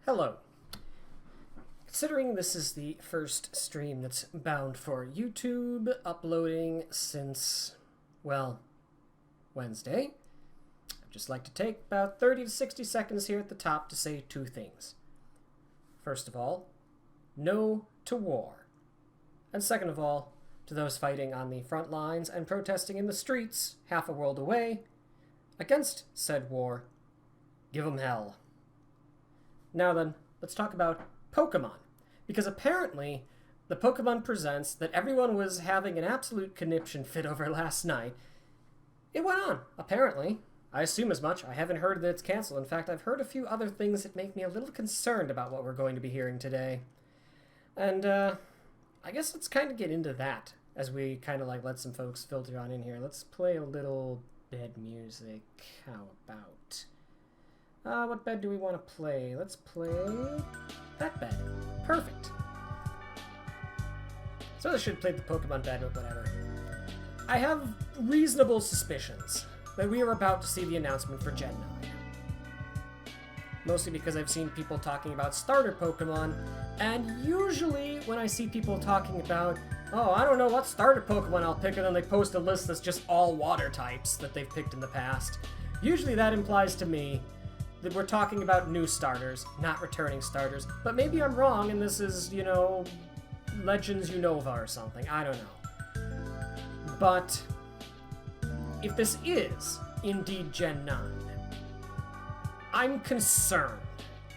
Hello. Considering this is the first stream that's bound for YouTube, uploading since, well, Wednesday, I'd just like to take about 30 to 60 seconds here at the top to say two things. First of all, no to war. And second of all, to those fighting on the front lines and protesting in the streets half a world away against said war, give 'em hell. Now then, let's talk about Pokemon. Because apparently, the Pokemon Presents that everyone was having an absolute conniption fit over last night, it went on, apparently. I assume as much. I haven't heard that it's canceled. In fact, I've heard a few other things that make me a little concerned about what we're going to be hearing today. And, I guess let's kind of get into that as we kind of let some folks filter on in here. Let's play a little bed music. How about... what bed do we want to play? Let's play that bed. Perfect. So I should play the Pokemon bed, but whatever. I have reasonable suspicions that we are about to see the announcement for Gen 9. Mostly because I've seen people talking about starter Pokemon, and usually when I see people talking about, oh, I don't know what starter Pokemon I'll pick, and then they post a list that's just all water types that they've picked in the past, usually that implies to me that we're talking about new starters, not returning starters. But maybe I'm wrong and this is, Legends Unova or something. I don't know. But if this is indeed Gen 9, I'm concerned.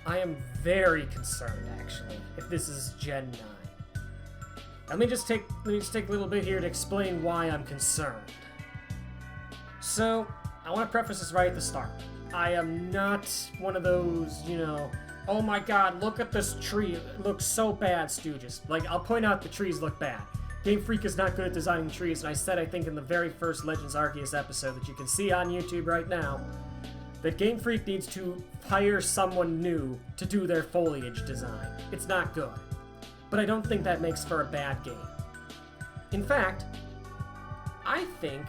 I am very concerned, actually, if this is Gen 9. Let me just take a little bit here to explain why I'm concerned. So, I want to preface this right at the start. I am not one of those, oh my god, look at this tree, it looks so bad, stooges. I'll point out the trees look bad. Game Freak is not good at designing trees, and I said, I think, in the very first Legends Arceus episode that you can see on YouTube right now, that Game Freak needs to hire someone new to do their foliage design. It's not good. But I don't think that makes for a bad game. In fact, I think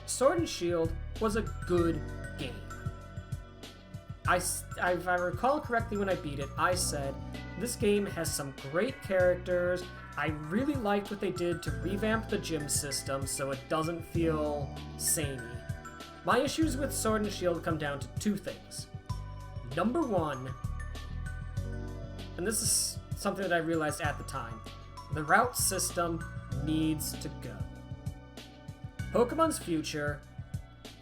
Sword and Shield was a good game. If I recall correctly when I beat it, I said, this game has some great characters. I really liked what they did to revamp the gym system so it doesn't feel samey. My issues with Sword and Shield come down to two things. Number one, and this is something that I realized at the time, the route system needs to go. Pokemon's future,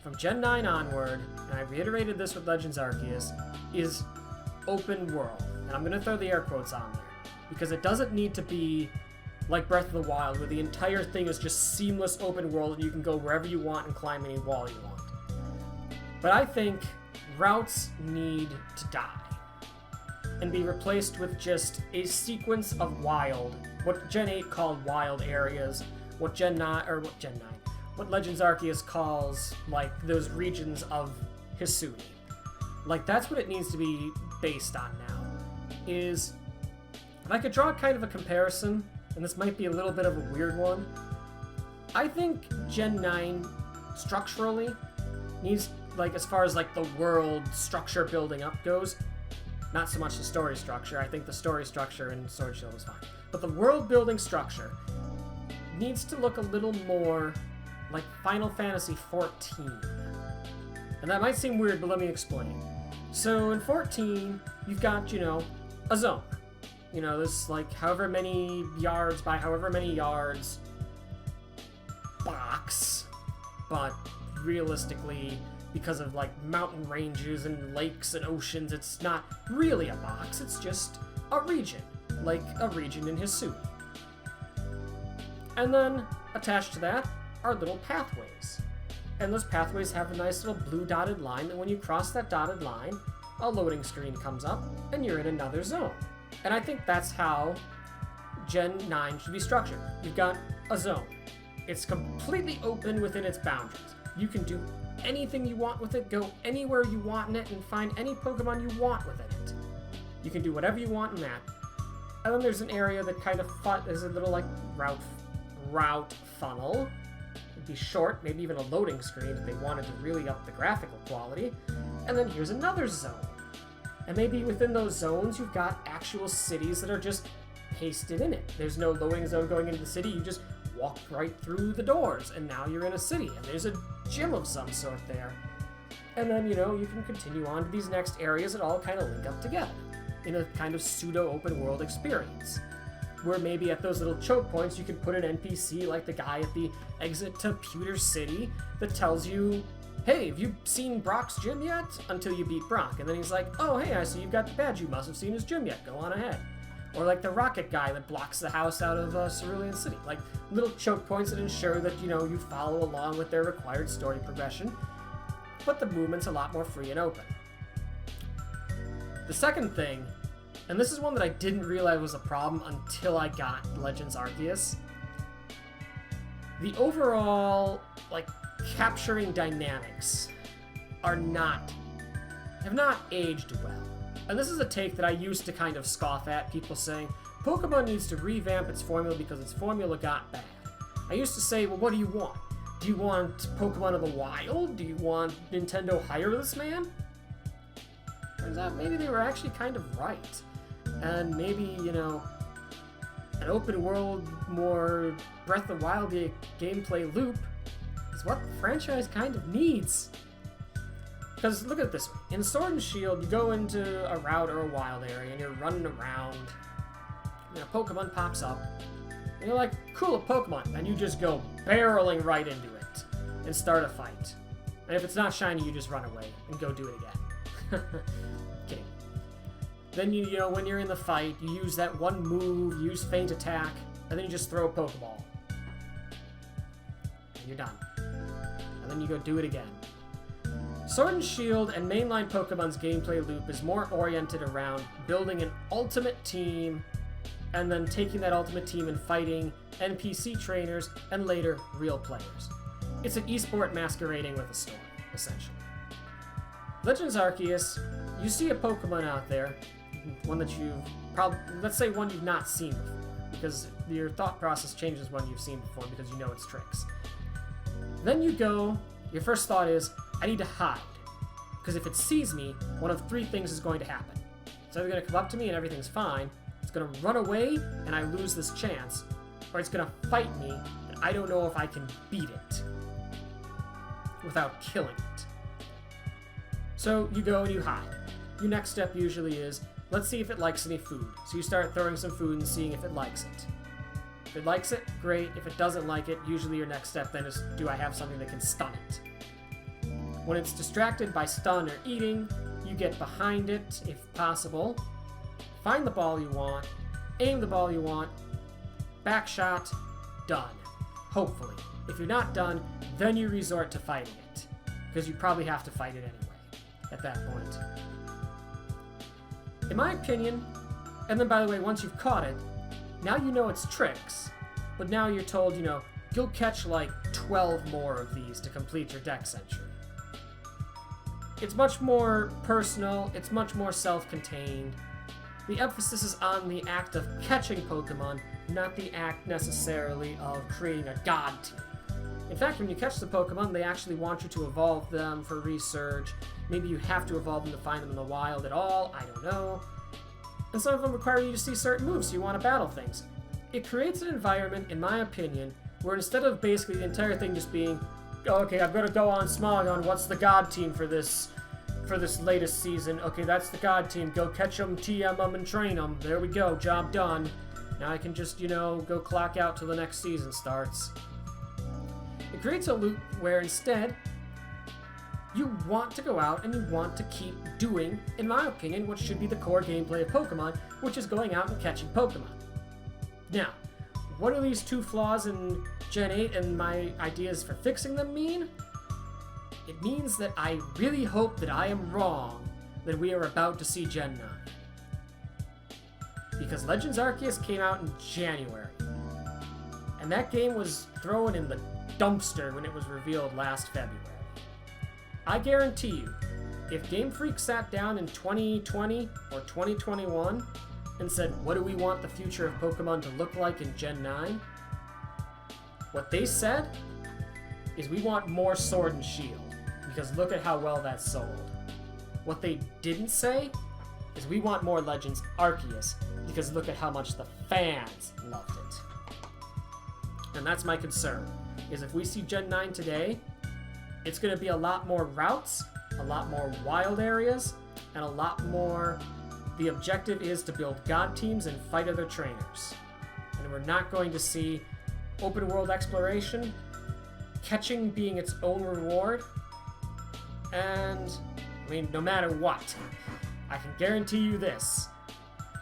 from Gen 9 onward, and I reiterated this with Legends Arceus, is open world. And I'm going to throw the air quotes on there, because it doesn't need to be like Breath of the Wild, where the entire thing is just seamless open world and you can go wherever you want and climb any wall you want. But I think routes need to die and be replaced with just a sequence of wild, what Gen 8 called wild areas, what Legends Arceus calls, those regions of Hisui. That's what it needs to be based on now. If I could draw kind of a comparison, and this might be a little bit of a weird one, I think Gen 9 structurally needs, as far as the world structure building up goes, not so much the story structure. I think the story structure in Sword Shield is fine. But the world building structure needs to look a little more like Final Fantasy XIV. And that might seem weird, but let me explain. So in 14, you've got, a zone. This, however many yards by however many yards box, but realistically, because of, mountain ranges and lakes and oceans, it's not really a box, it's just a region. Like a region in Hisui. And then, attached to that, are little pathways. And those pathways have a nice little blue dotted line, and when you cross that dotted line, a loading screen comes up, and you're in another zone. And I think that's how Gen 9 should be structured. You've got a zone. It's completely open within its boundaries. You can do anything you want with it, go anywhere you want in it, and find any Pokemon you want within it. You can do whatever you want in that. And then there's an area that kind of is a little route funnel. It'd be short, maybe even a loading screen if they wanted to really up the graphical quality. And then here's another zone. And maybe within those zones, you've got actual cities that are just pasted in it. There's no loading zone going into the city. You just walk right through the doors, and now you're in a city, and there's a gym of some sort there. And then, you can continue on to these next areas that all kind of link up together in a kind of pseudo-open world experience, where maybe at those little choke points you could put an NPC like the guy at the exit to Pewter City that tells you, hey, have you seen Brock's gym yet? Until you beat Brock. And then he's like, oh, hey, I see you've got the badge. You must have seen his gym yet. Go on ahead. Or like the rocket guy that blocks the house out of Cerulean City. Like little choke points that ensure that, you follow along with their required story progression. But the movement's a lot more free and open. The second thing, and this is one that I didn't realize was a problem until I got Legends Arceus, the overall, capturing dynamics have not aged well. And this is a take that I used to kind of scoff at, people saying, Pokemon needs to revamp its formula because its formula got bad. I used to say, well, what do you want? Do you want Pokemon of the Wild? Do you want Nintendo hire this man? Turns out maybe they were actually kind of right. And maybe, an open world, more Breath of the Wild gameplay loop is what the franchise kind of needs. Because look at it this way. In Sword and Shield, you go into a route or a wild area and you're running around, and a Pokemon pops up, and you're like, cool, a Pokemon, and you just go barreling right into it and start a fight. And if it's not shiny, you just run away and go do it again. Kidding. Then when you're in the fight, you use that one move, use Feint Attack, and then you just throw a Pokeball. And you're done. And then you go do it again. Sword and Shield and mainline Pokemon's gameplay loop is more oriented around building an ultimate team and then taking that ultimate team and fighting NPC trainers and later real players. It's an esport masquerading with a story, essentially. Legends Arceus, you see a Pokemon out there, one that let's say one you've not seen before, because your thought process changes one you've seen before because you know its tricks. Then you go, your first thought is, I need to hide, because if it sees me, one of three things is going to happen. It's either going to come up to me and everything's fine, it's going to run away and I lose this chance, or it's going to fight me and I don't know if I can beat it without killing it. So you go and you hide. Your next step usually is, let's see if it likes any food. So you start throwing some food and seeing if it likes it. If it likes it, great. If it doesn't like it, usually your next step then is, do I have something that can stun it? When it's distracted by stun or eating, you get behind it, if possible, find the ball you want, aim the ball you want, back shot, done. Hopefully. If you're not done, then you resort to fighting it, because you probably have to fight it anyway at that point. In my opinion, and then by the way, once you've caught it, now you know its tricks, but now you're told, you'll catch like 12 more of these to complete your deck century. It's much more personal, it's much more self-contained. The emphasis is on the act of catching Pokemon, not the act necessarily of creating a god team. In fact, when you catch the Pokemon, they actually want you to evolve them for research. Maybe you have to evolve them to find them in the wild at all, I don't know. And some of them require you to see certain moves, so you want to battle things. It creates an environment, in my opinion, where instead of basically the entire thing just being, okay, I've got to go on Smogon, what's the god team for this latest season? Okay, that's the god team, go catch them, TM them, and train them. There we go, job done. Now I can just, go clock out till the next season starts. It creates a loop where instead, you want to go out and you want to keep doing, in my opinion, what should be the core gameplay of Pokemon, which is going out and catching Pokemon. Now, what do these two flaws in Gen 8 and my ideas for fixing them mean? It means that I really hope that I am wrong, that we are about to see Gen 9. Because Legends Arceus came out in January, and that game was thrown in the dumpster when it was revealed last February. I guarantee you, if Game Freak sat down in 2020 or 2021 and said, what do we want the future of Pokemon to look like in Gen 9? What they said is we want more Sword and Shield, because look at how well that's sold. What they didn't say is we want more Legends Arceus, because look at how much the fans loved it. And that's my concern, is if we see Gen 9 today, it's going to be a lot more routes, a lot more wild areas, and a lot more... The objective is to build god teams and fight other trainers. And we're not going to see open world exploration, catching being its own reward, and, I mean, no matter what, I can guarantee you this,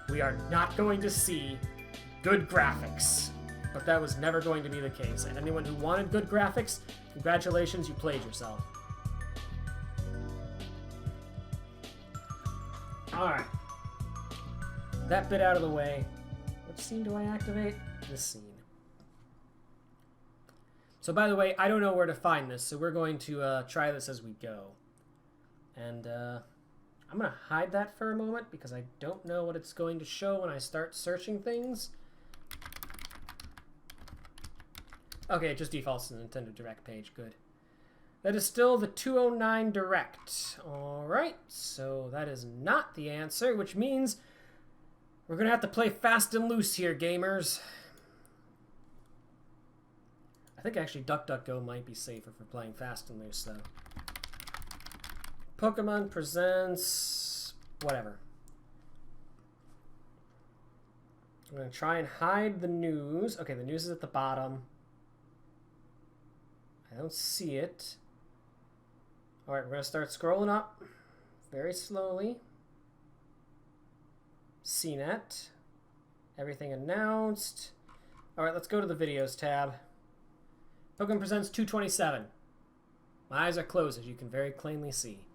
we are not going to see good graphics. But that was never going to be the case, and anyone who wanted good graphics, congratulations, you played yourself. Alright. That bit out of the way. Which scene do I activate? This scene. So by the way, I don't know where to find this, so we're going to try this as we go. And I'm going to hide that for a moment because I don't know what it's going to show when I start searching things. Okay, it just defaults to the Nintendo Direct page. Good. That is still the 209 Direct. Alright, so that is not the answer, which means we're going to have to play fast and loose here, gamers. I think actually DuckDuckGo might be safer for playing fast and loose, though. Pokemon presents... whatever. I'm going to try and hide the news. Okay, the news is at the bottom. I don't see it. Alright, we're going to start scrolling up very slowly. CNET. Everything announced. Alright, let's go to the videos tab. Pokemon Presents 227. My eyes are closed, as you can very plainly see.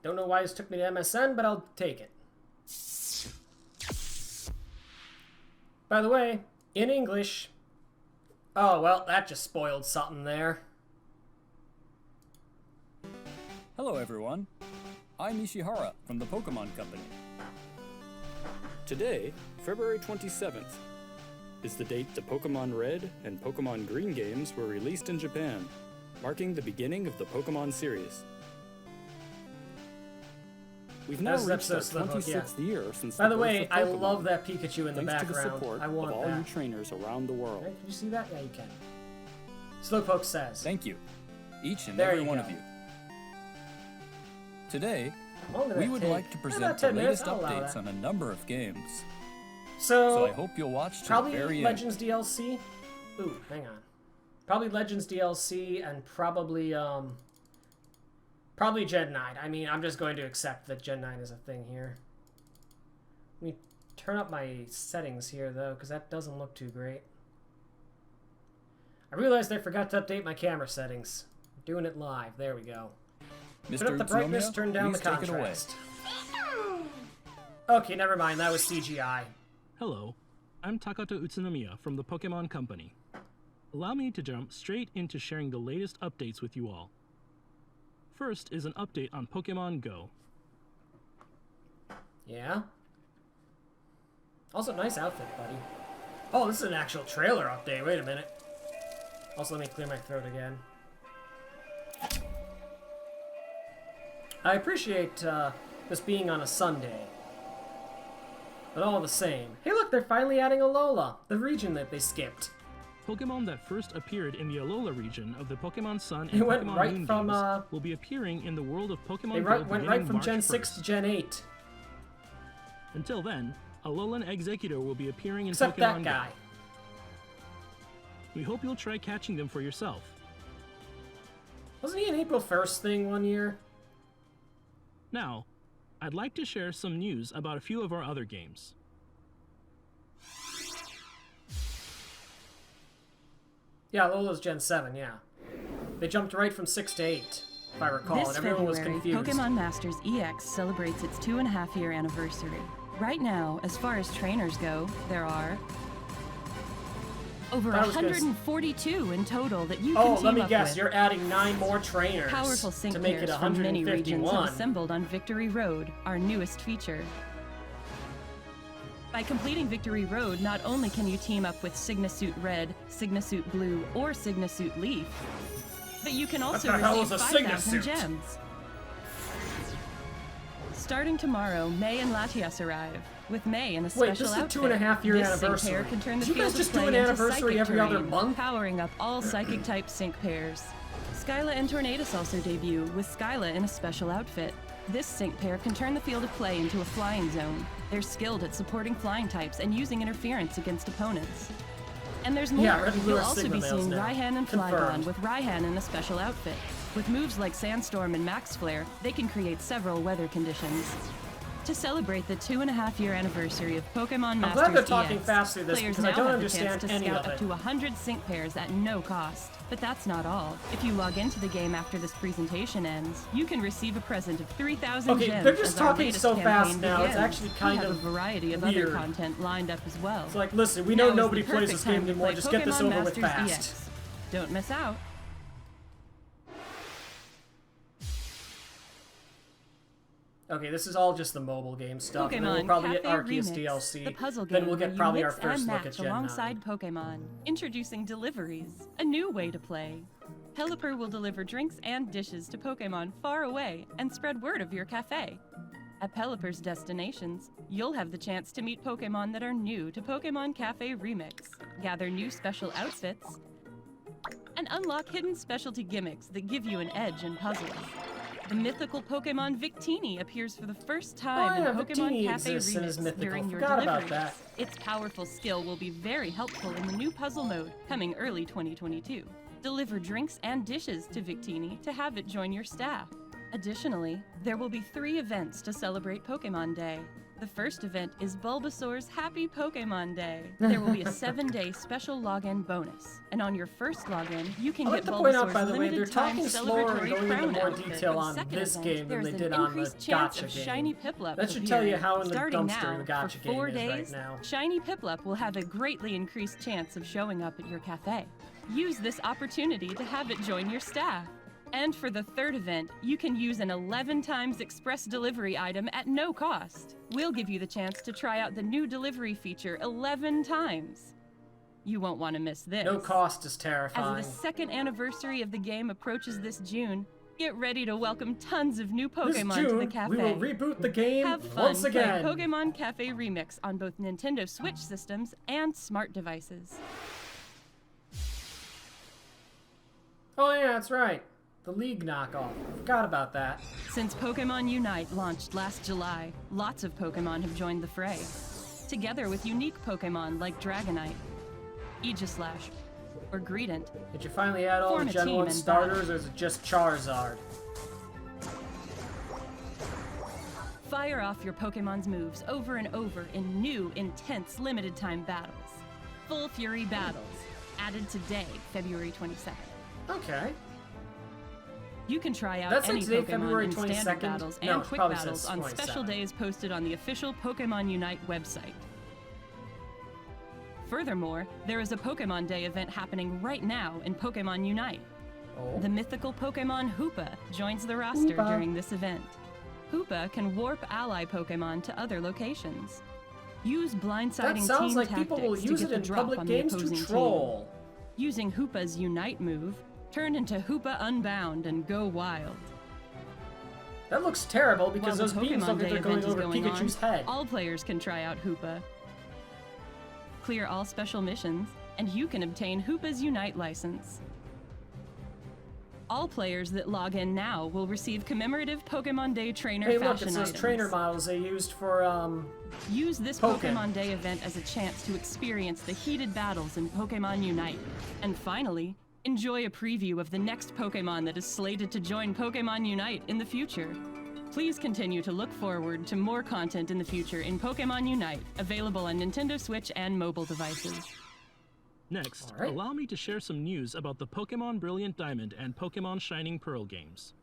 Don't know why this took me to MSN, but I'll take it. By the way, in English... Oh, well, that just spoiled something there. Hello, everyone. I'm Ishihara from the Pokemon Company. Today, February 27th, is the date the Pokemon Red and Pokemon Green games were released in Japan, marking the beginning of the Pokemon series. We've now reached our 26th year since the birth of Pokemon. By the way, I love that Pikachu in the background. Thanks to the support of all you trainers around the world. Okay, can you see that? Yeah, you can. Slowpoke says. Thank you, each and every one of you. Today, we would like to present the latest updates on a number of games. So I hope you'll watch to the very end. Probably Legends DLC. Ooh, hang on. Probably Legends DLC and probably Gen 9. I mean, I'm just going to accept that Gen 9 is a thing here. Let me turn up my settings here, though, because that doesn't look too great. I realized I forgot to update my camera settings. I'm doing it live. There we go. Mr. Turn up the brightness, turn down the contrast. Okay, never mind. That was CGI. Hello, I'm Takato Utsunomiya from the Pokemon Company. Allow me to jump straight into sharing the latest updates with you all. First is an update on Pokemon Go. Yeah? Also, nice outfit, buddy. Oh, this is an actual trailer update. Wait a minute. Also, let me clear my throat again. I appreciate this being on a Sunday. But all the same. Hey look, they're finally adding Alola, the region that they skipped. Pokemon that first appeared in the Alola region of the Pokemon Sun and Pokemon Moon games will be appearing in the world of Pokemon Go went right from Gen 6 to Gen 8. Until then, Alolan Executor will be appearing in Except Pokemon that guy. Go. We hope you'll try catching them for yourself. Wasn't he an April 1st thing one year? Now, I'd like to share some news about a few of our other games. Yeah, Alola's Gen 7, yeah. They jumped right from 6 to 8, if I recall, This and everyone was February, confused. Pokemon Masters EX celebrates its 2.5-year anniversary. Right now, as far as trainers go, there are over 142 in total that you can team up with. Oh, let me guess, you're adding 9 more trainers Powerful sync to make it pairs from many regions 151. have assembled on Victory Road, our newest feature. By completing Victory Road, not only can you team up with Signasuit Red, Signasuit Blue, or Signasuit Leaf, but you can also receive 5,000 gems. Starting tomorrow, May and Latias arrive. With May in a special Wait, this is a outfit. 2.5-year this anniversary. Sync pair can turn the Do you guys field just of play do an into anniversary psychic every other terrain, month? powering up all psychic-type sync pairs. Skyla and Tornadus also debut, with Skyla in a special outfit. This sync pair can turn the field of play into a flying zone. They're skilled at supporting flying types and using interference against opponents. And there's more. Yeah, red and blue You'll are also Sigma be males seeing now. Raihan and Confirmed. Flygon, with Raihan in a special outfit. With moves like Sandstorm and Max Flare, they can create several weather conditions. To celebrate the 2.5-year anniversary of Pokemon I'm Masters glad they're talking EX, fast through this players because I now don't have the chance understand to any scout of up it. to 100 sync pairs at no cost. But that's not all. If you log into the game after this presentation ends, you can receive a present of 3,000 Okay, gems they're just as our talking latest so fast campaign now, it's begins. actually kind we have of a variety of weird. other content lined up as well. It's like, listen, we Now know is the nobody plays perfect this game time to anymore. play Just get this Pokemon over with Masters fast. EX. Don't miss out. Okay, this is all just the mobile game stuff, and then we'll Pokemon probably get Cafe Arceus Remix, DLC. the puzzle game Then we'll where get you probably our mix first and look at match Gen 9. alongside Pokemon. Introducing Deliveries, a new way to play. Pelipper will deliver drinks and dishes to Pokemon far away and spread word of your cafe. At Pelipper's destinations, you'll have the chance to meet Pokemon that are new to Pokemon Cafe Remix, gather new special outfits, and unlock hidden specialty gimmicks that give you an edge in puzzles. The mythical Pokemon Victini appears for the first time yeah, in Pokemon Victini Cafe exists and is Remix mythical. during your Forgot about deliveries. that. Its powerful skill will be very helpful in the new puzzle mode coming early 2022. Deliver drinks and dishes to Victini to have it join your staff. Additionally, there will be 3 events to celebrate Pokemon Day. The first event is Bulbasaur's Happy Pokemon Day. There will be a 7-day special login bonus, and on your first login, you can I'd like get to point out, Bulbasaur's by the way, they're limited time talking slower and celebratory going into crown more outfit. detail For the on second this event, game than there's they an did on the increased chance Gacha of game. Shiny Piplup That should tell you appearing. how in the Starting dumpster now, the Gacha for game 4 is days, right now. Shiny Piplup will have a greatly increased chance of showing up at your cafe. Use this opportunity to have it join your staff. And for the third event, you can use an 11 times express delivery item at no cost. We'll give you the chance to try out the new delivery feature 11 times. You won't want to miss this. No cost is terrifying. As the second anniversary of the game approaches this June, get ready to welcome tons of new This Pokemon June, to the cafe. we will reboot the game Have fun once playing again. Pokemon Cafe Remix on both Nintendo Switch systems and smart devices. Oh yeah, that's right. The League knockoff. Forgot about that. Since Pokemon Unite launched last July, lots of Pokemon have joined the fray. Together with unique Pokemon like Dragonite, Aegislash, or Greedent. Did you finally add all Form the a Gen team 1 and starters, or is it just Charizard? Fire off your Pokemon's moves over and over in new, intense, limited-time battles. Full Fury Battles, added today, February 27th. Okay. You can try out That's any like today, Pokemon February in 22nd? standard battles No, and it quick probably battles says on 27. special days posted on the official Pokemon Unite website. Furthermore, there is a Pokemon Day event happening right now in Pokemon Unite. Oh. The mythical Pokemon Hoopa joins the roster Hoopa. during this event. Hoopa can warp ally Pokemon to other locations. Use blindsiding That sounds team like people will tactics to use get it the in drop public on the games opposing to team. troll. Using Hoopa's Unite move, turn into Hoopa Unbound and go wild. That looks terrible because While those the beams Pokemon look like Day they're going event is over going Pikachu's on, head. all players can try out Hoopa. Clear all special missions, and you can obtain Hoopa's Unite license. All players that log in now will receive commemorative Pokemon Day trainer Hey, look, fashion it's those items. trainer models they used for, Use this Pokken. Pokemon Day event as a chance to experience the heated battles in Pokemon Unite. And finally, enjoy a preview of the next Pokemon that is slated to join Pokemon Unite in the future. Please continue to look forward to more content in the future in Pokemon Unite, available on Nintendo Switch and mobile devices. Next, All right. allow me to share some news about the Pokemon Brilliant Diamond and Pokemon Shining Pearl games.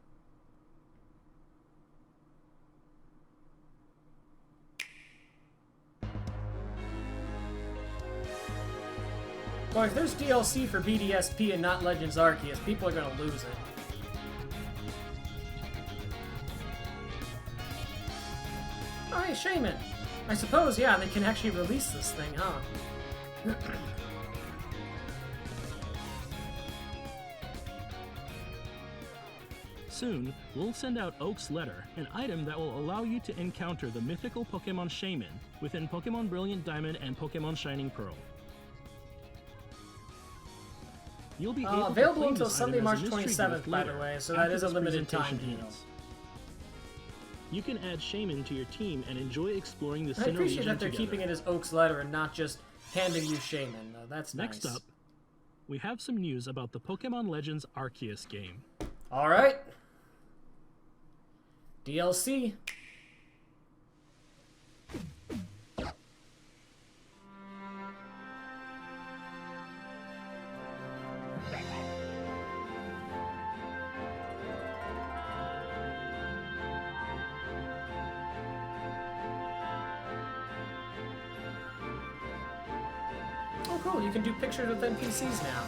Well, if there's DLC for BDSP and not Legends Arceus, people are gonna lose it. Oh, hey, Shaman. I suppose, yeah, they can actually release this thing, huh? soon, we'll send out Oak's Letter, an item that will allow you to encounter the mythical Pokemon Shaman within Pokemon Brilliant Diamond and Pokemon Shining Pearl. You'll be able available to claim until this Sunday, item as March a mystery 27th, gift by later, the way, so after that is a this limited time presentation deal. ends. You can add Shaman to your team and enjoy exploring the I Sinnoh appreciate region that they're together. keeping it as Oak's Letter and not just handing you Shaman, though. That's nice. Next up, we have some news about the Pokemon Legends Arceus game. Alright. DLC. Oh, cool. You can do pictures with NPCs now.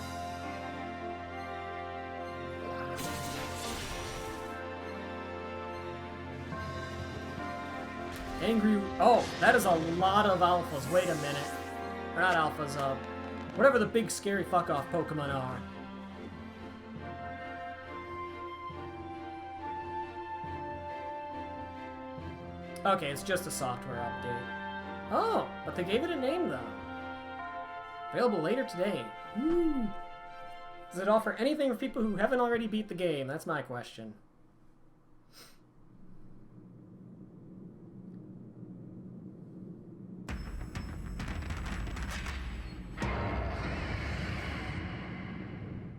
Angry... Oh, that is a lot of alphas. Wait a minute. Or not alphas, whatever the big scary fuck-off Pokemon are. Okay, it's just a software update. Oh, but they gave it a name, though. Available later today. Woo. Does it offer anything for people who haven't already beat the game? That's my question.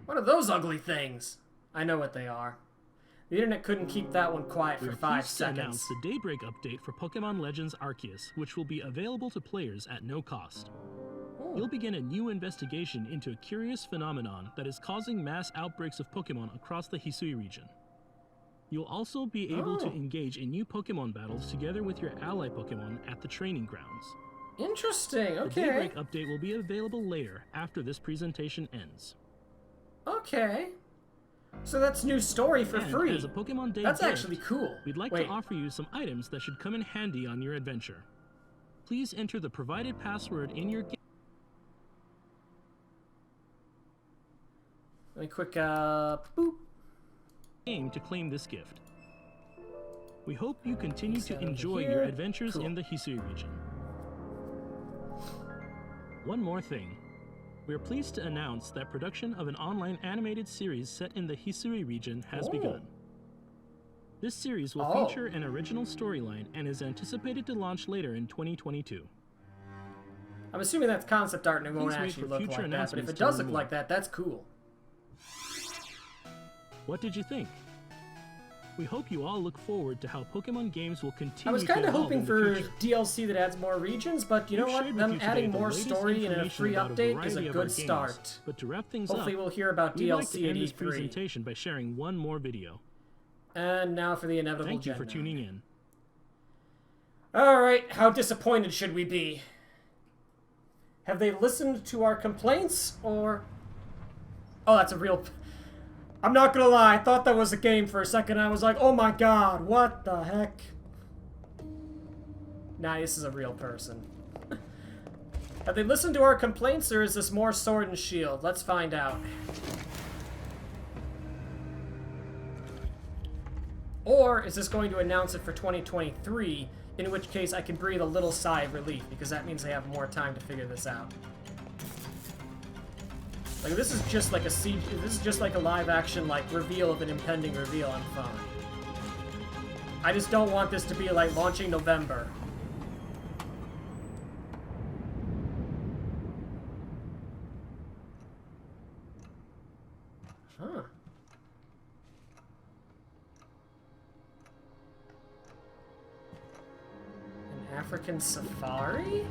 What are those ugly things? I know what they are. The internet couldn't keep that one quiet for 5 To seconds. announce the Daybreak update for Pokemon Legends Arceus, which will be available to players at no cost. You'll begin a new investigation into a curious phenomenon that is causing mass outbreaks of Pokemon across the Hisui region. You'll also be able to engage in new Pokemon battles together with your ally Pokemon at the training grounds. Interesting, The okay. Daybreak update will be available later after this presentation ends. Okay. So that's new story for And free. as a Pokemon Day That's gift, actually cool. we'd like Wait, to offer you some items that should come in handy on your adventure. Please enter the provided password in your let me quick, boop. game to claim this gift. We hope you continue to Set over enjoy here. your adventures Cool. in the Hisui region. One more thing. We are pleased to announce that production of an online animated series set in the Hisui region has begun. This series will feature an original storyline and is anticipated to launch later in 2022. I'm assuming that's concept art and it won't Please wait actually for look future like that, but if announcements it to does learn look more. like that, that's cool. What did you think? We hope you all look forward to how Pokemon games will continue I was to kind of evolve hoping in the for future. DLC that adds more regions, but you know We've what? shared with Them you today adding the more latest story and a information free about update is a variety of our good games. start. But to wrap things Hopefully up, we'll hear about we'd like DLC to at end this E3. presentation by sharing one more video. And now for the inevitable Thank you Gen for 9. tuning in. Alright, how disappointed should we be? Have they listened to our complaints, or... Oh, that's a real... I'm not gonna lie, I thought that was a game for a second. I was like, oh my god, what the heck? Nah, this is a real person. Have they listened to our complaints, or is this more Sword and Shield? Let's find out. Or is this going to announce it for 2023, in which case I can breathe a little sigh of relief, because that means they have more time to figure this out. Like, this is just like a siege, this is just like a live-action, like, reveal of an impending reveal, I'm fine. I just don't want this to be, like, launching November. Huh. An African safari?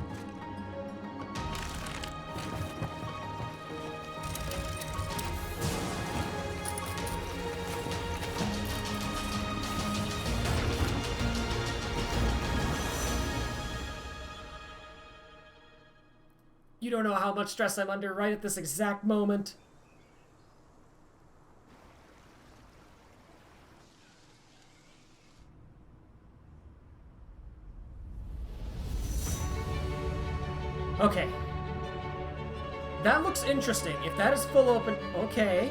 You don't know how much stress I'm under right at this exact moment. Okay. That looks interesting. If that is full open... Okay.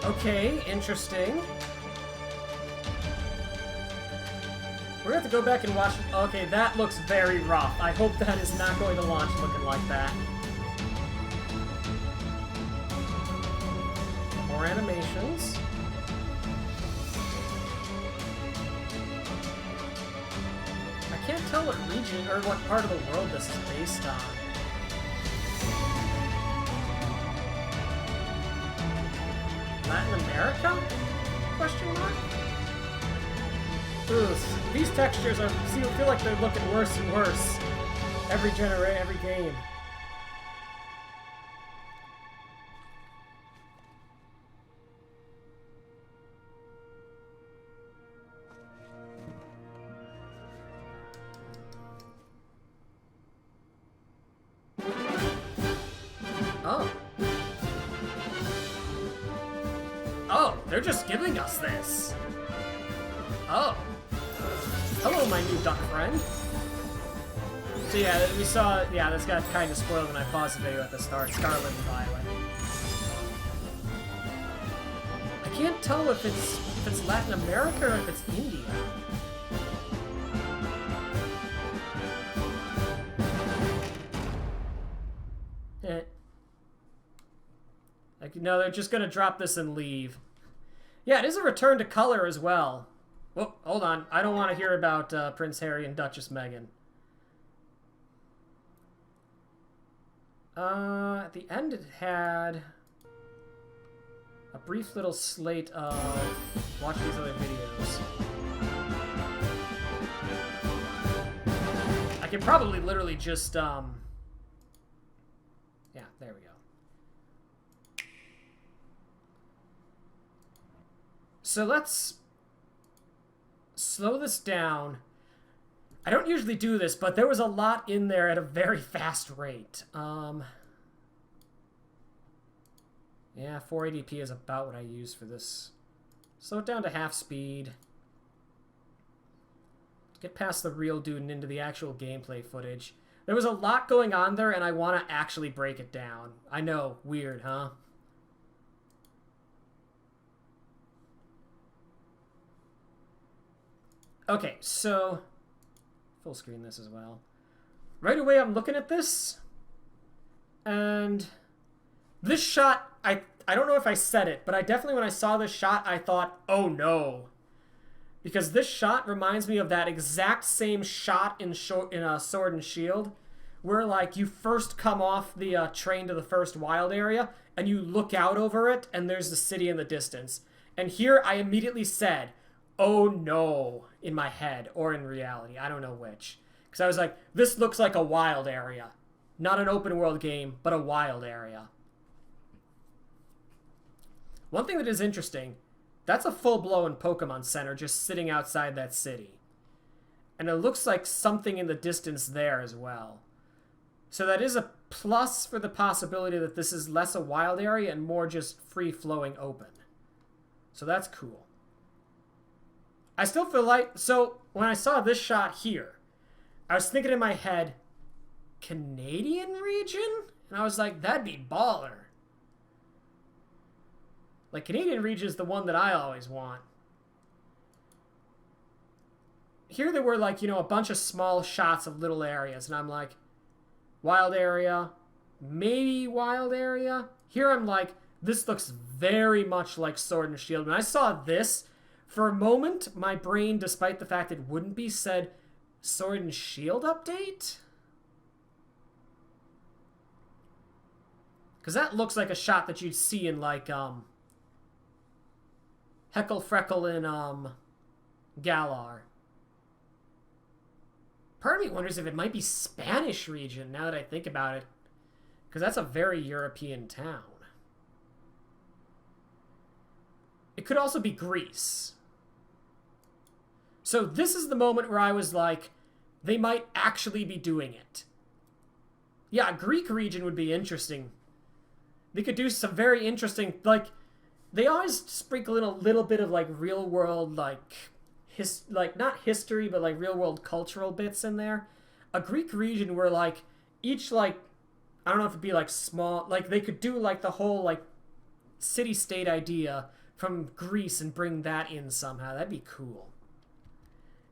Okay, interesting. We're gonna have to go back and watch. Okay, that looks very rough. I hope that is not going to launch looking like that. More animations. I can't tell what region or what part of the world this is based on. Latin America? Question mark? Ugh, these textures feel like they're looking worse and worse every game. Oh. Oh, they're just giving us this. Oh. Hello, my new duck friend. So yeah, we saw, yeah, this got kind of spoiled when I paused the video at the start. Scarlet and Violet. I can't tell if it's Latin America or if it's India. Like, no, they're just gonna drop this and leave. Yeah, it is a return to color as well. Whoa, hold on. I don't want to hear about Prince Harry and Duchess Meghan. At the end it had a brief little slate of watch these other videos. I could probably literally just, yeah, there we go. So let's slow this down. I don't usually do this, but there was a lot in there at a very fast rate. Yeah, 480p is about what I use for this. Slow it down to half speed. Get past the real dude and into the actual gameplay footage. There was a lot going on there, and I want to actually break it down. I know, weird, huh? Okay, so full screen this as well. Right away, I'm looking at this, and this shot, I don't know if I said it, but I definitely, when I saw this shot, I thought, oh no. Because this shot reminds me of that exact same shot in Sword and Shield, where, like, you first come off the train to the first wild area, and you look out over it, and there's the city in the distance. And here, I immediately said, oh no, in my head, or in reality. I don't know which. Because I was like, this looks like a wild area. Not an open world game, but a wild area. One thing that is interesting, that's a full-blown Pokemon Center just sitting outside that city. And it looks like something in the distance there as well. So that is a plus for the possibility that this is less a wild area and more just free-flowing open. So that's cool. I still feel like, so when I saw this shot here, I was thinking in my head, Canadian region? And I was like, that'd be baller. Like, Canadian region is the one that I always want. Here there were, like, you know, a bunch of small shots of little areas, and I'm like, wild area, maybe wild area. Here I'm like, this looks very much like Sword and Shield. When I saw this, for a moment, my brain, despite the fact it wouldn't be, said, Sword and Shield update? Because that looks like a shot that you'd see in, like, Heckle Freckle in, Galar. Part of me wonders if it might be Spanish region, now that I think about it. Because that's a very European town. It could also be Greece. So this is the moment where I was like, they might actually be doing it. Yeah, Greek region would be interesting. They could do some very interesting, like, they always sprinkle in a little bit of, like, real world, like, not history, but, like, real world cultural bits in there. A Greek region where, like, each, like, I don't know if it'd be, like, small, like, they could do, like, the whole, like, city-state idea from Greece and bring that in somehow. That'd be cool.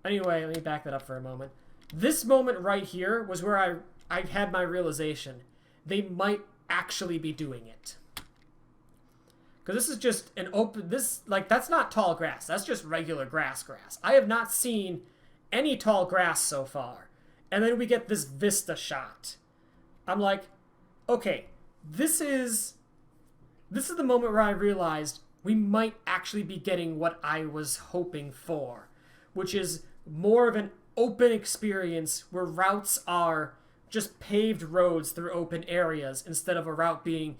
Anyway, let me back that up for a moment. This moment right here was where I had my realization. They might actually be doing it. Because this is just an open... that's not tall grass. That's just regular grass. I have not seen any tall grass so far. And then we get this vista shot. I'm like, okay, this is the moment where I realized we might actually be getting what I was hoping for, which is more of an open experience where routes are just paved roads through open areas instead of a route being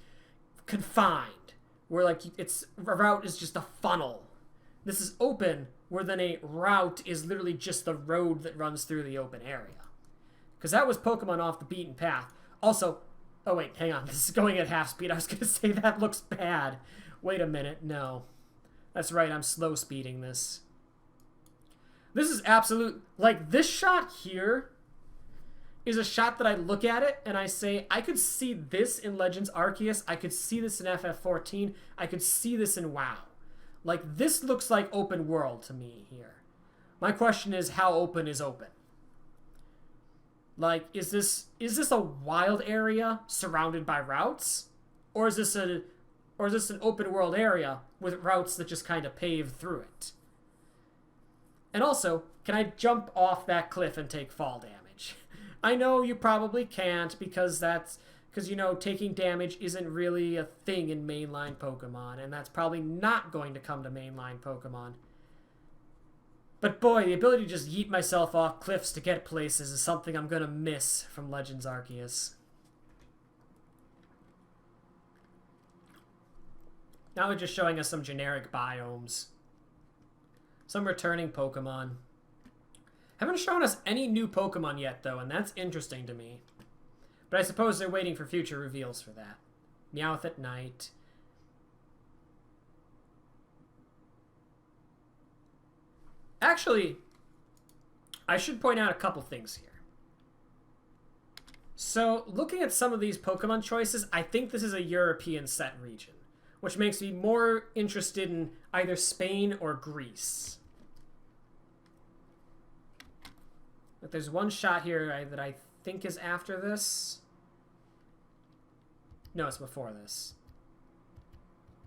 confined, where like a route is just a funnel. This is open, where then a route is literally just the road that runs through the open area. Because that was Pokemon off the beaten path. Also, oh wait, hang on, this is going at half speed. I was going to say that looks bad. Wait a minute, no. That's right, I'm slow speeding this. This is absolute, like this shot here is a shot that I look at it and I say, I could see this in Legends Arceus, I could see this in FF14, I could see this in WoW. Like, this looks like open world to me here. My question is, how open is open? Like, is this a wild area surrounded by routes? Or is this an open world area with routes that just kind of pave through it? And also, can I jump off that cliff and take fall damage? I know you probably can't because you know, taking damage isn't really a thing in mainline Pokemon, and that's probably not going to come to mainline Pokemon. But boy, the ability to just yeet myself off cliffs to get places is something I'm gonna miss from Legends Arceus. Now they're just showing us some generic biomes. Some returning Pokemon. Haven't shown us any new Pokemon yet, though, and that's interesting to me. But I suppose they're waiting for future reveals for that. Meowth at night. Actually, I should point out a couple things here. So, looking at some of these Pokemon choices, I think this is a European set region, which makes me more interested in either Spain or Greece. But there's one shot here that I think is after this. No, it's before this.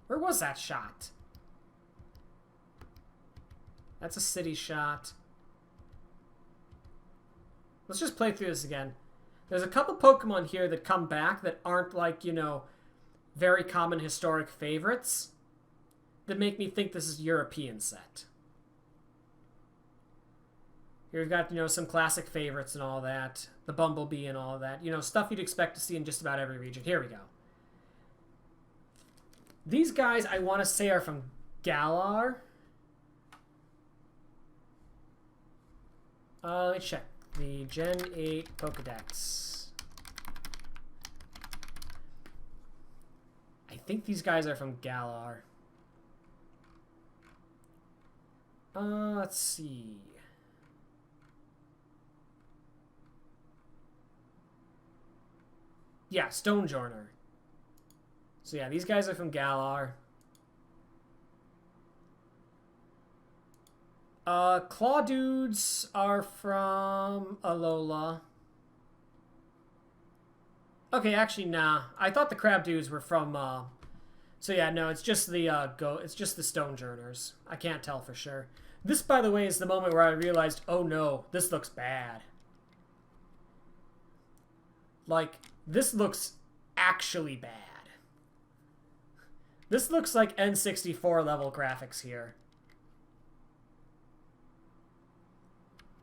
Where was that shot? That's a city shot. Let's just play through this again. There's a couple Pokemon here that come back that aren't like, you know, very common historic favorites that make me think this is a European set. Here we've got, you know, some classic favorites and all that. The Bumblebee and all that. You know, stuff you'd expect to see in just about every region. Here we go. These guys, I want to say, are from Galar. Let me check. The Gen 8 Pokedex. I think these guys are from Galar. Let's see. Yeah, Stonejourner. So yeah, these guys are from Galar. Clawdudes are from Alola. Okay, actually, nah. I thought the Crabdudes were from, So yeah, no, it's just the, it's just the Stonejourners. I can't tell for sure. This, by the way, is the moment where I realized, oh no, this looks bad. Like, this looks actually bad. This looks like N64 level graphics here.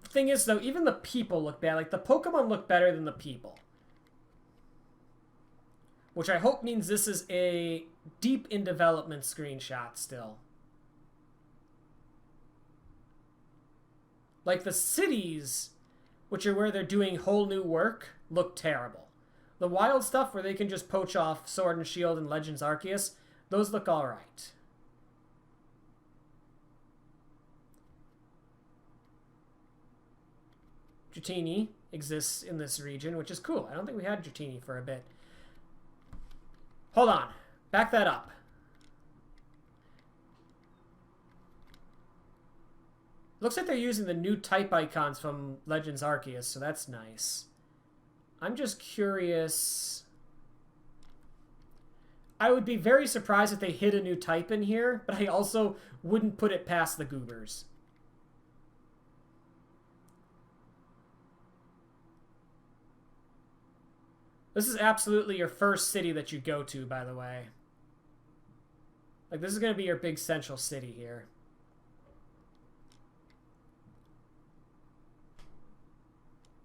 The thing is, though, even the people look bad. Like, the Pokemon look better than the people. Which I hope means this is a deep in development screenshot still. Like, the cities, which are where they're doing whole new work, look terrible. The wild stuff where they can just poach off Sword and Shield and Legends Arceus, those look alright. Dratini exists in this region, which is cool. I don't think we had Dratini for a bit. Hold on. Back that up. Looks like they're using the new type icons from Legends Arceus, so that's nice. I'm just curious. I would be very surprised if they hid a new type in here, but I also wouldn't put it past the Goobers. This is absolutely your first city that you go to, by the way. Like, this is going to be your big central city here.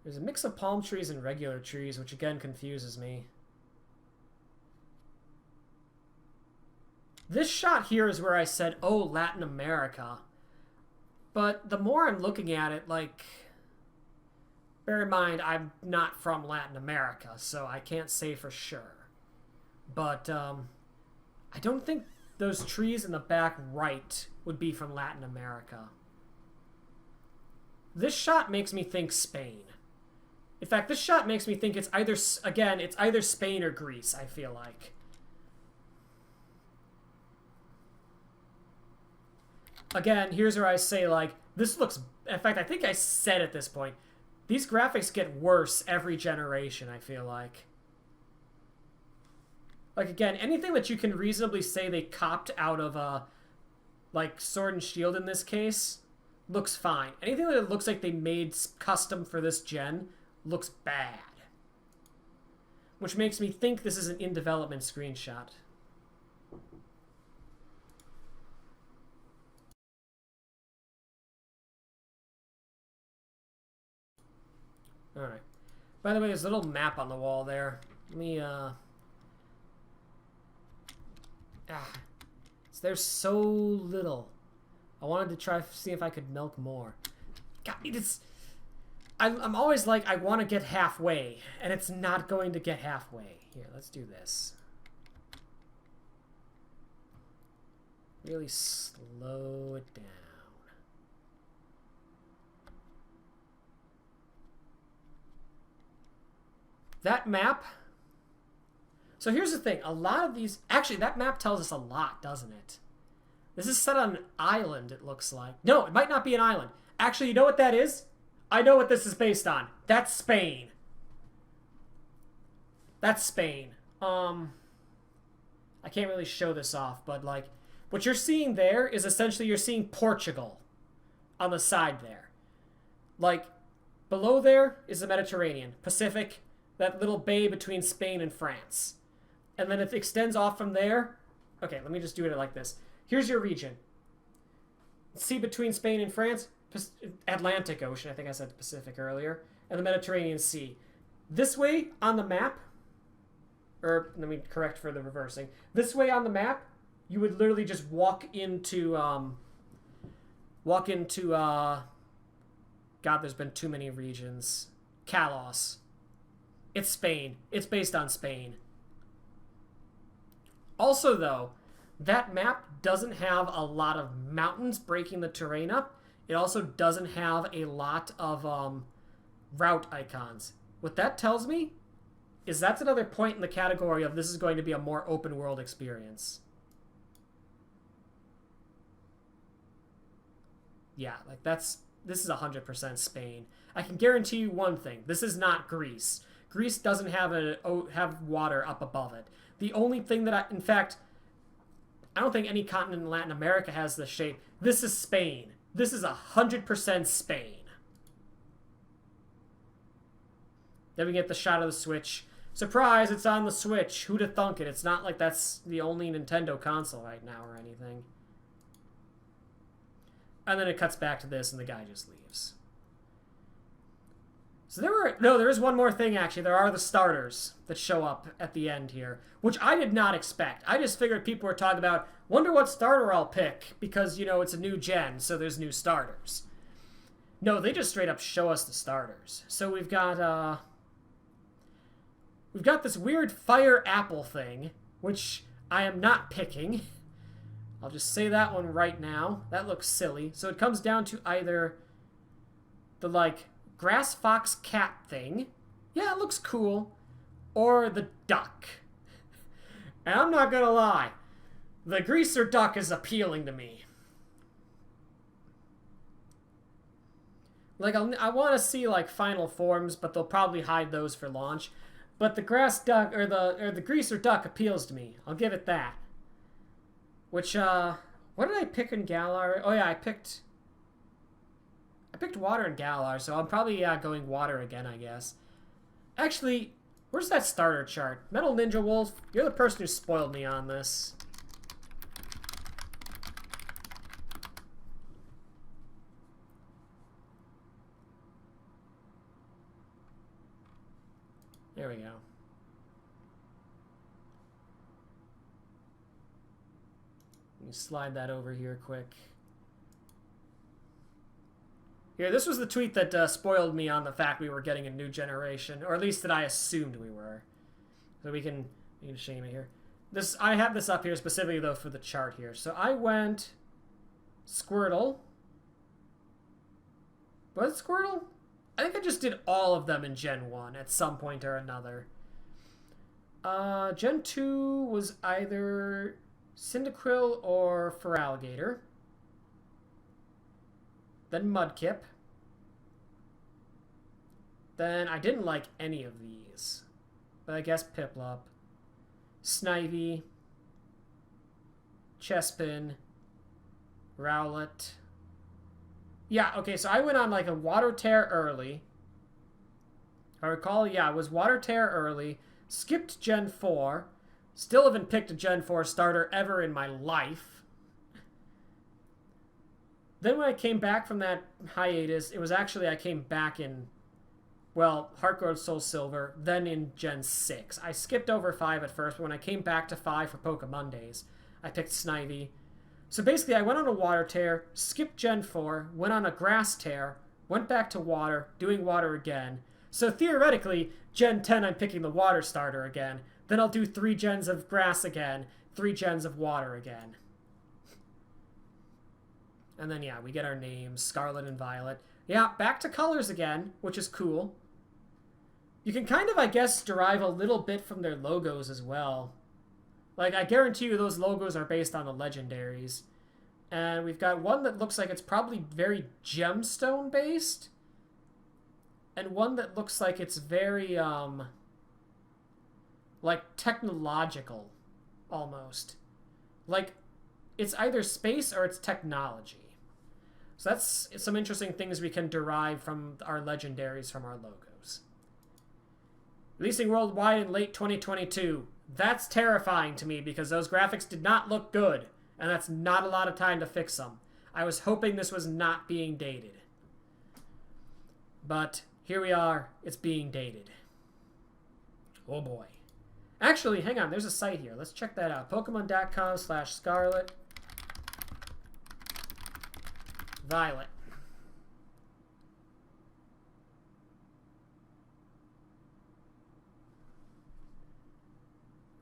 There's a mix of palm trees and regular trees, which again confuses me. This shot here is where I said, oh, Latin America. But the more I'm looking at it, like... Bear in mind, I'm not from Latin America, so I can't say for sure. But, I don't think those trees in the back right would be from Latin America. This shot makes me think Spain. In fact, this shot makes me think it's either, again, it's either Spain or Greece, I feel like. Again, here's where I say, like, this looks... In fact, I think I said at this point, these graphics get worse every generation, I feel like. Like, again, anything that you can reasonably say they copped out of, like, Sword and Shield in this case, looks fine. Anything that looks like they made custom for this gen looks bad. Which makes me think this is an in-development screenshot. Alright. By the way, there's a little map on the wall there. Let me, there's so little. I wanted to try to see if I could milk more. God, I'm always like, I want to get halfway, and it's not going to get halfway. Here, let's do this. Really slow it down. That map... So here's the thing. A lot of these... Actually, that map tells us a lot, doesn't it? This is set on an island, it looks like. No, it might not be an island. Actually, you know what that is? I know what this is based on. That's Spain. That's Spain. I can't really show this off, but, like... What you're seeing there is essentially you're seeing Portugal on the side there. Like, below there is the Mediterranean. Pacific... That little bay between Spain and France. And then it extends off from there. Okay, let me just do it like this. Here's your region. Sea between Spain and France. Atlantic Ocean. I think I said Pacific earlier. And the Mediterranean Sea. This way on the map. Or, let me correct for the reversing. This way on the map, you would literally just walk into... God, there's been too many regions. Kalos. It's Spain. It's based on Spain. Also, though, that map doesn't have a lot of mountains breaking the terrain up. It also doesn't have a lot of route icons. What that tells me is that's another point in the category of this is going to be a more open world experience. Yeah, like this is 100% Spain. I can guarantee you one thing. This is not Greece. Greece doesn't have water up above it. The only thing that in fact, I don't think any continent in Latin America has this shape. This is Spain. This is 100% Spain. Then we get the shot of the Switch. Surprise, it's on the Switch. Who'd have thunk it? It's not like that's the only Nintendo console right now or anything. And then it cuts back to this and the guy just leaves. So there is one more thing, actually. There are the starters that show up at the end here, which I did not expect. I just figured people were talking about, wonder what starter I'll pick, because, you know, it's a new gen, so there's new starters. No, they just straight up show us the starters. So we've got this weird fire apple thing, which I am not picking. I'll just say that one right now. That looks silly. So it comes down to either the, like... grass fox cat thing. Yeah, it looks cool. Or the duck. And I'm not gonna lie. The greaser duck is appealing to me. Like, I want to see, like, final forms, but they'll probably hide those for launch. But the grass duck, or the greaser duck appeals to me. I'll give it that. Which, what did I pick in Galar? Oh, yeah, I picked water in Galar, so I'm probably, going water again, I guess. Actually, where's that starter chart? Metal Ninja Wolf, you're the person who spoiled me on this. There we go. Let me slide that over here quick. Here, this was the tweet that spoiled me on the fact we were getting a new generation, or at least that I assumed we were. So we can shame it here. I have this up here specifically though for the chart here. So I went Squirtle. Was it Squirtle? I think I just did all of them in Gen 1 at some point or another. Gen 2 was either Cyndaquil or Feraligatr. Then Mudkip. Then I didn't like any of these. But I guess Piplup. Snivy. Chespin. Rowlet. Yeah, okay, so I went on like a Water Tear early. I recall, yeah, it was Water Tear early. Skipped Gen 4. Still haven't picked a Gen 4 starter ever in my life. Then when I came back from that hiatus, it was actually I came back in, well, Heart Gold Soul Silver, then in Gen 6. I skipped over 5 at first, but when I came back to 5 for Pokemon Days, I picked Snivy. So basically, I went on a Water Tear, skipped Gen 4, went on a Grass Tear, went back to Water, doing Water again. So theoretically, Gen 10, I'm picking the Water starter again. Then I'll do 3 gens of Grass again, 3 gens of Water again. And then, yeah, we get our names, Scarlet and Violet. Yeah, back to colors again, which is cool. You can kind of, I guess, derive a little bit from their logos as well. Like, I guarantee you those logos are based on the legendaries. And we've got one that looks like it's probably very gemstone-based. And one that looks like it's very, like, technological, almost. Like, it's either space or it's technology. So that's some interesting things we can derive from our legendaries from our logos. Releasing worldwide in late 2022. That's terrifying to me because those graphics did not look good. And that's not a lot of time to fix them. I was hoping this was not being dated. But here we are. It's being dated. Oh boy. Actually, hang on. There's a site here. Let's check that out. Pokemon.com/Scarlet. Violet.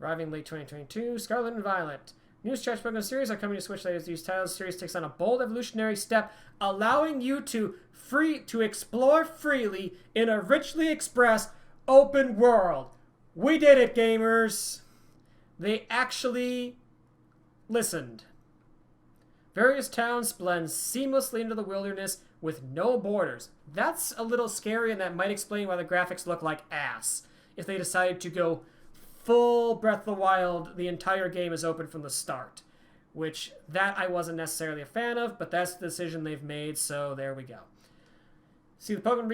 Arriving late 2022, Scarlet and Violet. New stretch Pokemon series are coming to Switch later. These titles. The series takes on a bold evolutionary step, allowing you to explore freely in a richly expressed open world. We did it, gamers. They actually listened. Various towns blend seamlessly into the wilderness with no borders. That's a little scary, and that might explain why the graphics look like ass. If they decided to go full Breath of the Wild, the entire game is open from the start. Which, that I wasn't necessarily a fan of, but that's the decision they've made, so there we go. See the Pokemon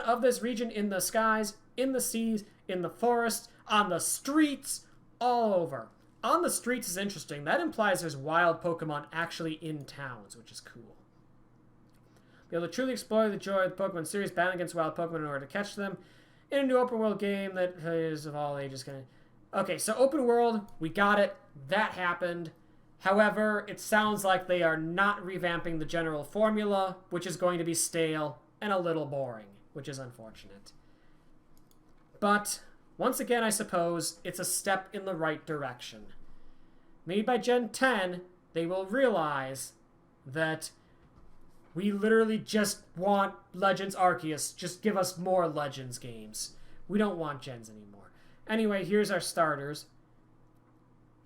of this region in the skies, in the seas, in the forests, on the streets, all over. On the streets is interesting. That implies there's wild Pokemon actually in towns, which is cool. Be able to truly explore the joy of the Pokemon series, battling against wild Pokemon in order to catch them. In a new open world game that is of all ages gonna... Okay, so open world, we got it. That happened. However, it sounds like they are not revamping the general formula, which is going to be stale and a little boring, which is unfortunate. But once again, I suppose it's a step in the right direction. Maybe by Gen 10, they will realize that we literally just want Legends Arceus. Just give us more Legends games. We don't want Gens anymore. Anyway, here's our starters.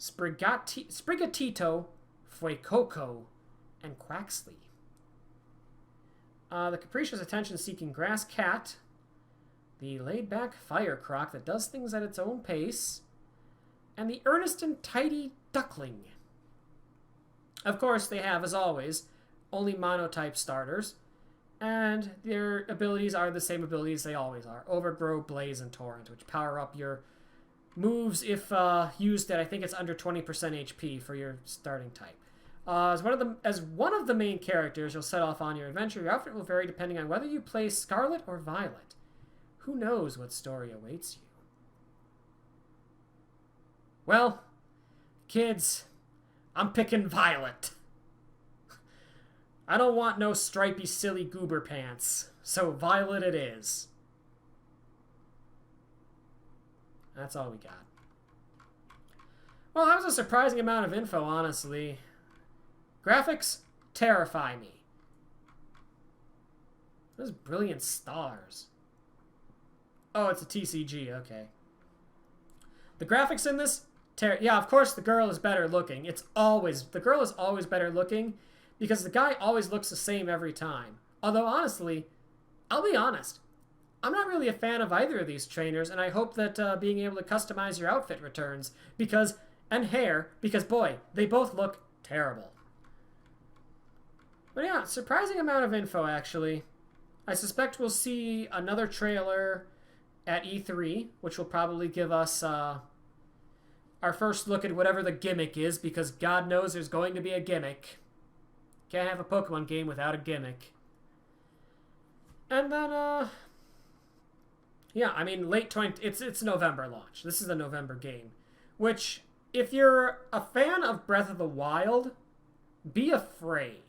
Sprigatito, Fuecoco, and Quaxley. The capricious attention-seeking grass cat. The laid-back fire croc that does things at its own pace. And the earnest and tidy duckling. Of course, they have, as always, only monotype starters. And their abilities are the same abilities they always are. Overgrow, Blaze, and Torrent, which power up your moves if used at, I think it's under 20% HP for your starting type. As one of the main characters you'll set off on your adventure, your outfit will vary depending on whether you play Scarlet or Violet. Who knows what story awaits you? Well, kids, I'm picking Violet. I don't want no stripy, silly goober pants, so Violet it is. That's all we got. Well, that was a surprising amount of info, honestly. Graphics terrify me. Those brilliant stars. Oh, it's a TCG, okay. The graphics in this, yeah, of course the girl is better looking. The girl is always better looking because the guy always looks the same every time. Although, honestly, I'll be honest, I'm not really a fan of either of these trainers, and I hope that being able to customize your outfit returns, and hair, because boy, they both look terrible. But yeah, surprising amount of info, actually. I suspect we'll see another trailer at E3, which will probably give us our first look at whatever the gimmick is, because God knows there's going to be a gimmick. Can't have a Pokemon game without a gimmick. And then, yeah, I mean, it's November launch. This is a November game. Which, if you're a fan of Breath of the Wild, be afraid.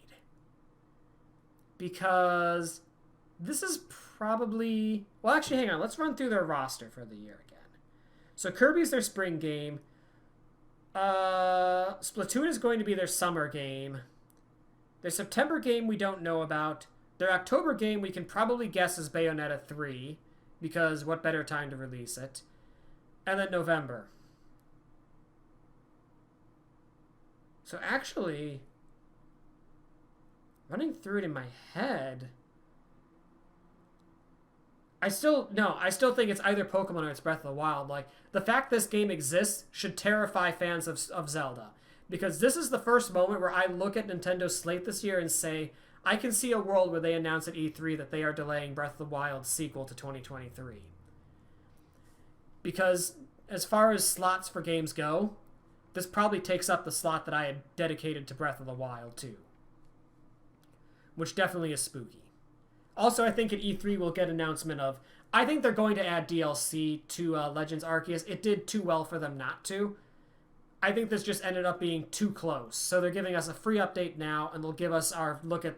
Because this is probably... Well, actually, hang on. Let's run through their roster for the year again. So Kirby's their spring game. Splatoon is going to be their summer game. Their September game we don't know about. Their October game we can probably guess is Bayonetta 3, because what better time to release it. And then November. So actually, running through it in my head, I still think it's either Pokemon or it's Breath of the Wild. Like, the fact this game exists should terrify fans of Zelda. Because this is the first moment where I look at Nintendo's slate this year and say, I can see a world where they announce at E3 that they are delaying Breath of the Wild's sequel to 2023. Because as far as slots for games go, this probably takes up the slot that I had dedicated to Breath of the Wild too. Which definitely is spooky. Also, I think at E3 we'll get announcement of... I think they're going to add DLC to Legends Arceus. It did too well for them not to. I think this just ended up being too close. So they're giving us a free update now, and they'll give us our look at...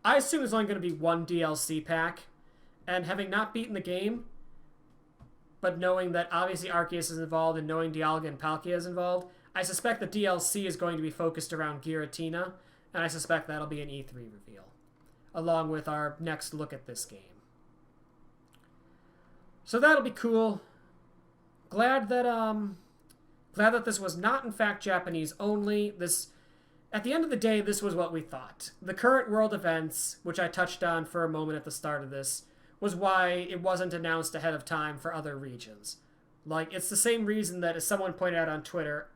I assume there's only going to be one DLC pack. And having not beaten the game, but knowing that obviously Arceus is involved and knowing Dialga and Palkia is involved, I suspect the DLC is going to be focused around Giratina, and I suspect that'll be an E3 reveal, along with our next look at this game. So that'll be cool. Glad that this was not in fact Japanese only. At the end of the day, this was what we thought. The current world events, which I touched on for a moment at the start of this, was why it wasn't announced ahead of time for other regions. Like, it's the same reason that, as someone pointed out on Twitter,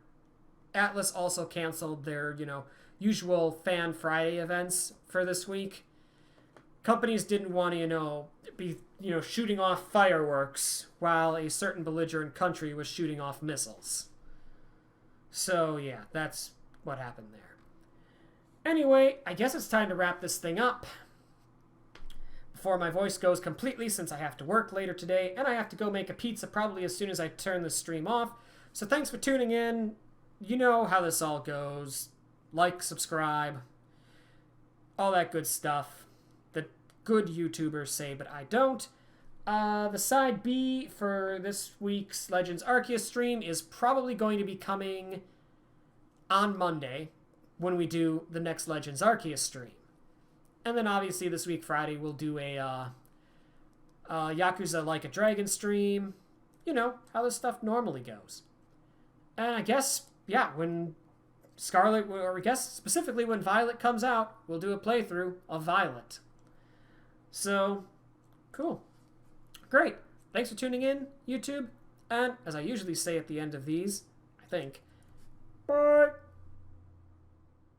Atlas also canceled their, usual Fan Friday events for this week. Companies didn't want to, be, shooting off fireworks while a certain belligerent country was shooting off missiles. So, yeah, that's what happened there. Anyway, I guess it's time to wrap this thing up before my voice goes completely, since I have to work later today, and I have to go make a pizza probably as soon as I turn the stream off. So thanks for tuning in. You know how this all goes. Like, subscribe, all that good stuff that good YouTubers say, but I don't. The side B for this week's Legends Arceus stream is probably going to be coming on Monday when we do the next Legends Arceus stream. And then obviously this week, Friday, we'll do a Yakuza Like a Dragon stream. You know, how this stuff normally goes. And I guess, yeah, when Scarlet, or I guess specifically when Violet comes out, we'll do a playthrough of Violet. So, cool. Great. Thanks for tuning in, YouTube. And as I usually say at the end of these, I think, bye.